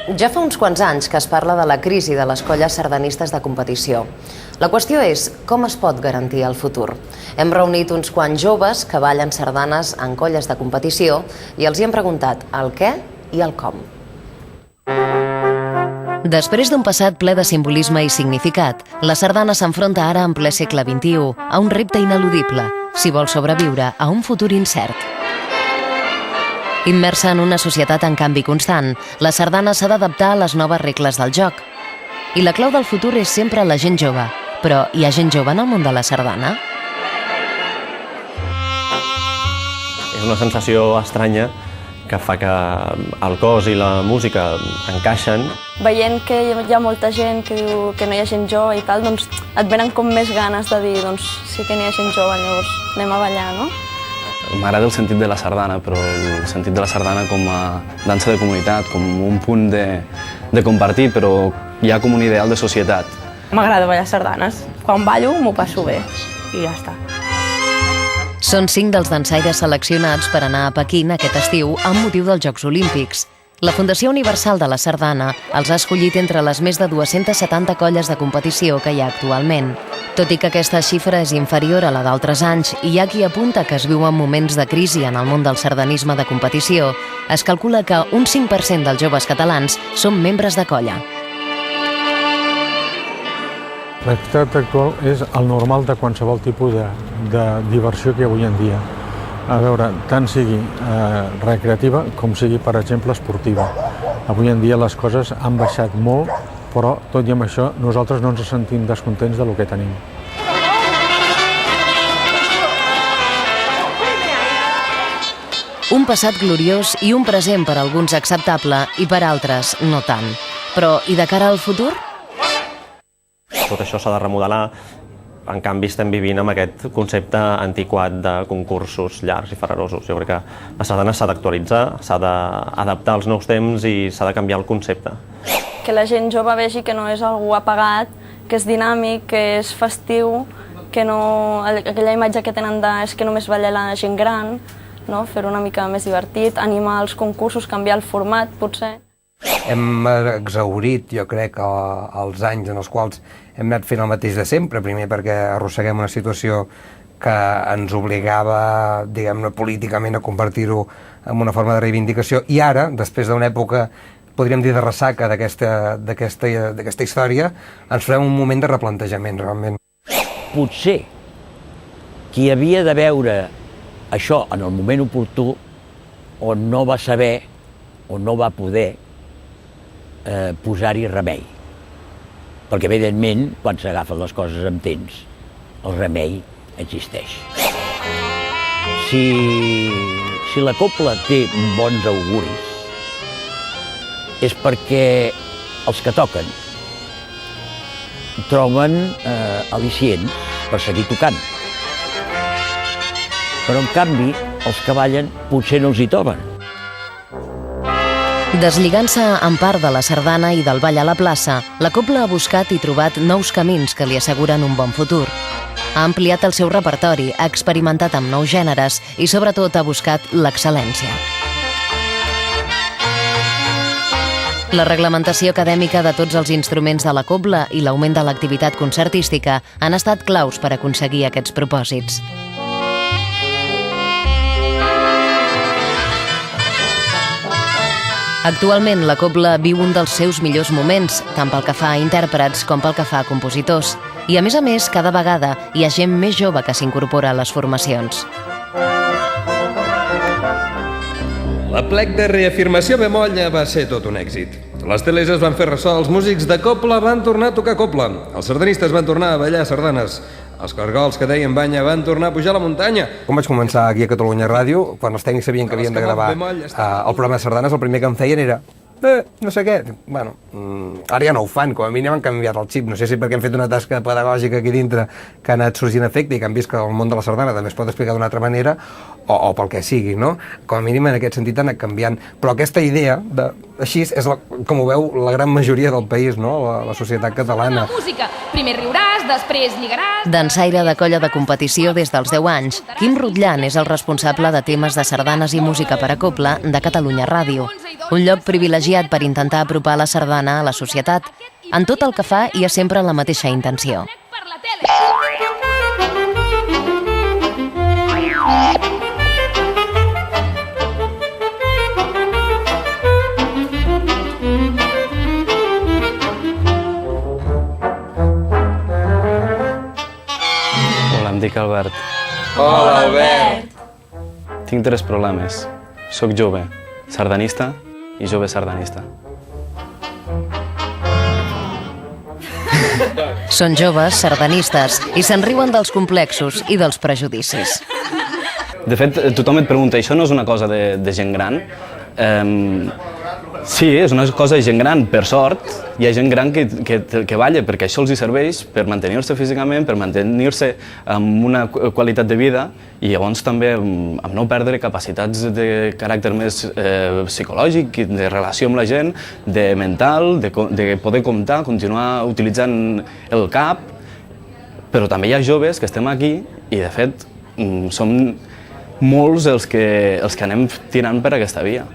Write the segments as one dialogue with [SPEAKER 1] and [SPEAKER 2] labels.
[SPEAKER 1] Ja fa uns quants anys que es parla de la crisi de les colles sardanistes de competició. La qüestió és com es pot garantir el futur. Hem reunit uns quants joves que ballen sardanes en colles de competició i els hi hem preguntat el què i el com. Després d'un passat ple de simbolisme i significat, la sardana s'enfronta ara en ple segle XXI a un repte ineludible, si vol sobreviure a un futur incert. Immersa en una societat en canvi constant, la sardana s'ha d'adaptar a les noves regles del joc. I la clau del futur és sempre la gent jove. Però hi ha gent jove en el món de la sardana?
[SPEAKER 2] És una sensació estranya que fa que el cos i la música encaixen.
[SPEAKER 3] Veient que hi ha molta gent que diu que no hi ha gent jove i tal, doncs et venen com més ganes de dir doncs sí que n'hi ha gent jove, llavors anem a ballar, no?
[SPEAKER 4] M'agrada el sentit de la sardana, però el sentit de la sardana com a dansa de comunitat, com un punt de compartir, però ja com un ideal de societat.
[SPEAKER 5] M'agrada ballar sardanes. Quan ballo m'ho passo bé i ja està.
[SPEAKER 1] Són 5 dels dansaires seleccionats per anar a Pequín aquest estiu amb motiu dels Jocs Olímpics. La Fundació Universal de la Sardana els ha escollit entre les més de 270 colles de competició que hi ha actualment. Tot i que aquesta xifra és inferior a la d'altres anys i hi ha qui apunta que es viuen moments de crisi en el món del sardanisme de competició, es calcula que un 5% dels joves catalans són membres de colla.
[SPEAKER 6] L'activitat actual és el normal de qualsevol tipus de diversió que hi ha avui en dia. A veure, tant sigui recreativa com sigui, per exemple, esportiva. Avui en dia les coses han baixat molt, però tot i amb això nosaltres no ens sentim descontents del que tenim.
[SPEAKER 1] Un passat gloriós i un present per alguns acceptable i per altres no tant. Però i de cara al futur?
[SPEAKER 2] Tot això s'ha de remodelar. En canvi, estem vivint amb aquest concepte antiquat de concursos llargs i ferrarosos. Jo crec que la sardana s'ha d'actualitzar, s'ha d'adaptar als nous temps i s'ha de canviar el concepte.
[SPEAKER 3] Que la gent jove vegi que no és algú apagat, que és dinàmic, que és festiu, que no, aquella imatge que tenen és que només balla la gent gran, no? Fer-ho una mica més divertit, animar els concursos, canviar el format, potser.
[SPEAKER 7] Hem exhaurit, jo crec, els anys en els quals hem anat fent el mateix de sempre, primer perquè arrosseguem una situació que ens obligava, diguem-ne, políticament a convertir-ho en una forma de reivindicació, i ara, després d'una època, podríem dir, de ressaca d'aquesta història, ens farem un moment de replantejament, realment.
[SPEAKER 8] Potser qui havia de veure això en el moment oportú, o no va saber, o no va poder posar-hi remei. Perquè, evidentment, quan s'agafen les coses amb temps, el remei existeix. Si la cobla té bons auguris, és perquè els que toquen troben al·licients per seguir tocant. Però, en canvi, els que ballen potser no els hi troben.
[SPEAKER 1] Deslligant-se en part de la sardana i del ball a la plaça, la cobla ha buscat i trobat nous camins que li asseguren un bon futur. Ha ampliat el seu repertori, ha experimentat amb nous gèneres i, sobretot, ha buscat l'excel·lència. La reglamentació acadèmica de tots els instruments de la cobla i l'augment de l'activitat concertística han estat claus per aconseguir aquests propòsits. Actualment, la cobla viu un dels seus millors moments, tant pel que fa a intèrprets com pel que fa a compositors. I, a més, cada vegada hi ha gent més jove que s'incorpora a les formacions.
[SPEAKER 9] L'aplec de reafirmació bemolla va ser tot un èxit. Les teles es van fer ressò, els músics de cobla van tornar a tocar cobla, els sardanistes van tornar a ballar sardanes, els cargols que deien banya van tornar a pujar a la muntanya.
[SPEAKER 7] Quan vaig començar aquí a Catalunya Ràdio, quan els tècnics sabien que havien de gravar el programa de sardanes, el primer que em feien era no sé què. Bueno, ara ja no ho fan, com a mínim han canviat el xip. No sé si perquè han fet una tasca pedagògica aquí dintre que ha anat sorgint efecte i que han vist que el món de la sardana també es pot explicar d'una altra manera, o pel que sigui, no? Com a mínim en aquest sentit ha anat canviant. Però aquesta idea, així és com ho veu la gran majoria del país, no? La societat catalana.
[SPEAKER 10] Música. Primer riuràs, després lligaràs...
[SPEAKER 1] Dansaire de colla de competició des dels 10 anys, Quim Rutllan és el responsable de temes de sardanes i música per a cobla de Catalunya Ràdio. Un lloc privilegiat per intentar apropar la sardana a la societat. En tot el que fa hi ha sempre la mateixa intenció.
[SPEAKER 4] Em dic Albert.
[SPEAKER 7] Hola, Albert!
[SPEAKER 4] Tinc 3 problemes. Soc jove, sardanista i jove sardanista.
[SPEAKER 1] Són joves, sardanistes, i se'n riuen dels complexos i dels prejudicis.
[SPEAKER 4] De fet, tothom et pregunta, això no és una cosa de gent gran? Sí, és una cosa de gent gran, per sort. Hi ha gent gran que balla perquè això els hi serveix per mantenir-se físicament, per mantenir-se amb una qualitat de vida i llavors també amb no perdre capacitats de caràcter més psicològic, de relació amb la gent, de mental, de poder comptar, continuar utilitzant el cap. Però també hi ha joves que estem aquí i, de fet, som molts els que anem tirant per aquesta via.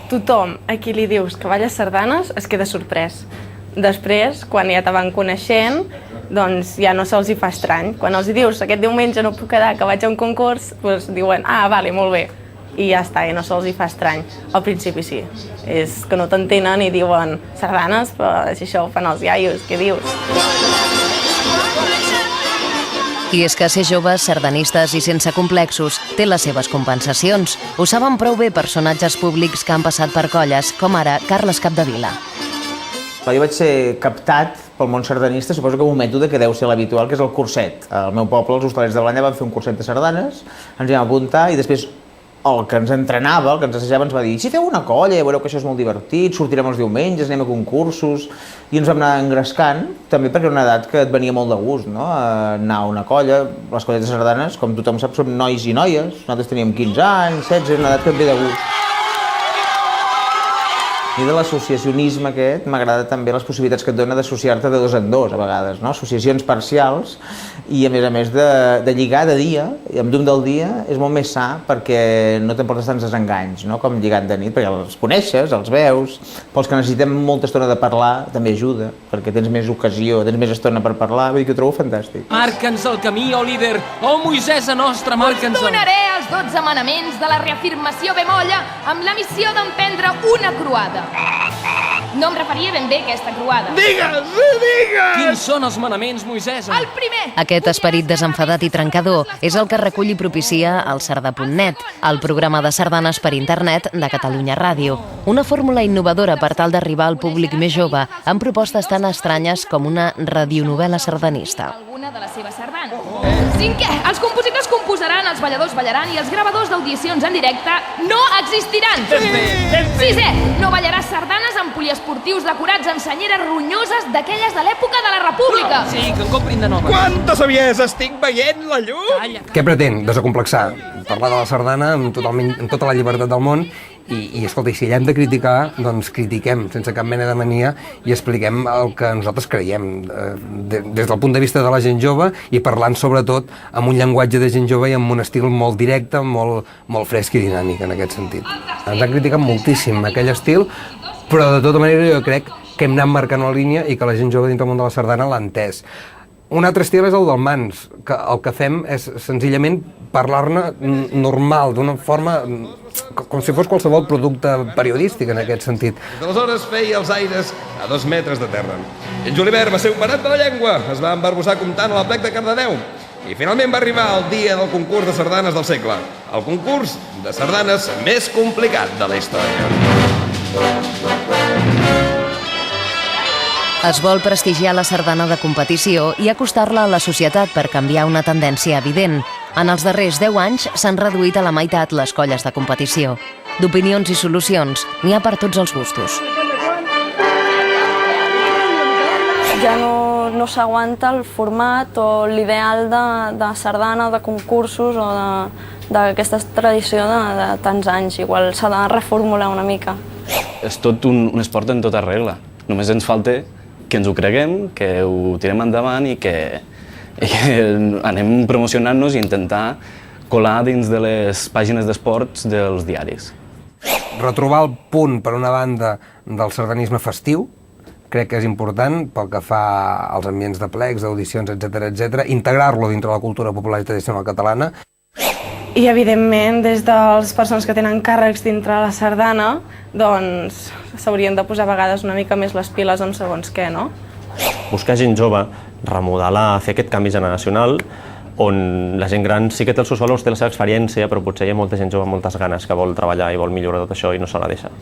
[SPEAKER 5] Tothom a qui li dius que balla sardanes es queda sorprès. Després, quan ja te van coneixent, doncs ja no se'ls hi fa estrany. Quan els dius aquest diumenge no puc quedar, que vaig a un concurs, doncs diuen, vale, molt bé. I ja està, i no se'ls hi fa estrany. Al principi sí. És que no t'entenen i diuen sardanes, però si això ho fan els iaios, què dius?
[SPEAKER 1] I és que ser joves, sardanistes i sense complexos té les seves compensacions. Ho saben prou bé personatges públics que han passat per colles, com ara Carles Capdevila.
[SPEAKER 11] Jo vaig ser captat pel món sardanista, suposo que amb un mètode que deu ser l'habitual, que és el curset. Al meu poble, els hostalers de Blanya, van fer un curset de sardanes, ens hi vam apuntar i després el que ens entrenava, el que ens assajava, ens va dir si feu una colla, veureu que això és molt divertit, sortirem els diumenges, anem a concursos, i ens vam anar engrescant, també perquè era una edat que et venia molt de gust, no? Anar a una colla, les colles de sardanes, com tothom sap, som nois i noies, nosaltres teníem 15 anys, 16, una edat que et ve de gust. I de l'associacionisme aquest m'agrada també les possibilitats que et dona d'associar-te de dos en dos, a vegades, no? Associacions parcials i, a més de lligar de dia, i amb llum del dia, és molt més sa perquè no t'emportes tants desenganys, no? Com lligant de nit, perquè els coneixes, els veus, pels que necessitem molta estona de parlar també ajuda, perquè tens més ocasió, tens més estona per parlar, vull dir que ho trobo fantàstic.
[SPEAKER 12] Marca'ns el camí, oh líder, oh Moisès nostre, marca'ns el...
[SPEAKER 10] Donaré els 12 manaments de la reafirmació bemolla amb la missió d'emprendre una croada. No em referia ben bé a aquesta croada.
[SPEAKER 12] Digues! Quins són els manaments, Moisès?
[SPEAKER 10] El primer!
[SPEAKER 1] Aquest esperit desenfadat i trencador és el que recull i propicia el Sarda.net, el programa de sardanes per internet de Catalunya Ràdio. Una fórmula innovadora per tal d'arribar al públic més jove amb propostes tan estranyes com una radionovel·la sardanista.
[SPEAKER 10] Alguna de les seves sardanes. Cinquè, els compositors composaran, els balladors ballaran i els gravadors d'audicions en directe no existiran. Sisè, no ballaràs sardanes amb poliesportius decorats amb senyeres ronyoses d'aquelles de l'època de la República.
[SPEAKER 12] Sí, que en comprin de noves.
[SPEAKER 9] Quanta saviesa estic veient la llum!
[SPEAKER 12] Calla.
[SPEAKER 7] Què pretén? Desacomplexar. Parlar de la sardana amb tota la llibertat del món i escolta, si allà hem de criticar, doncs critiquem sense cap mena de mania i expliquem el que nosaltres creiem des del punt de vista de la gent jove i parlant sobretot amb un llenguatge de gent jove i amb un estil molt directe, molt fresc i dinàmic en aquest sentit. Ens han criticat moltíssim aquell estil, però de tota manera jo crec que hem anat marcant una línia i que la gent jove dins del món de la sardana l'ha entès. Un altre estil és el del mans, que el que fem és senzillament parlar-ne normal, d'una forma com si fos qualsevol producte periodístic en aquest sentit.
[SPEAKER 9] D'aleshores feia els aires a 2 metres de terra. En Julibert va ser operat de la llengua, es va embarbussar comptant a la plec de Cardedeu i finalment va arribar el dia del concurs de sardanes del segle, el concurs de sardanes més complicat de la història.
[SPEAKER 1] Es vol prestigiar la sardana de competició i acostar-la a la societat per canviar una tendència evident. En els darrers 10 anys s'han reduït a la meitat les colles de competició. D'opinions i solucions, n'hi ha per tots els gustos.
[SPEAKER 3] Ja no s'aguanta el format o l'ideal de sardana o de concursos o d'aquesta tradició de tants anys. Igual s'ha de reformular una mica.
[SPEAKER 4] És tot un esport en tota regla. Només ens falta que ens ho creguem, que ho tirem endavant i que anem promocionant-nos i intentar colar dins de les pàgines d'esports dels diaris.
[SPEAKER 7] Retrobar el punt, per una banda, del sardanisme festiu, crec que és important pel que fa als ambients de plecs, d'audicions, etc, integrar-lo dintre la cultura popular i tradicional catalana.
[SPEAKER 5] I, evidentment, des de les persones que tenen càrrecs dintre la sardana, doncs s'haurien de posar a vegades una mica més les piles amb segons què, no?
[SPEAKER 2] Buscar gent jove, remodelar, fer aquest canvi generacional, on la gent gran sí que té els seus valors, té la seva experiència, però potser hi ha molta gent jove amb moltes ganes que vol treballar i vol millorar tot això i no se la deixa.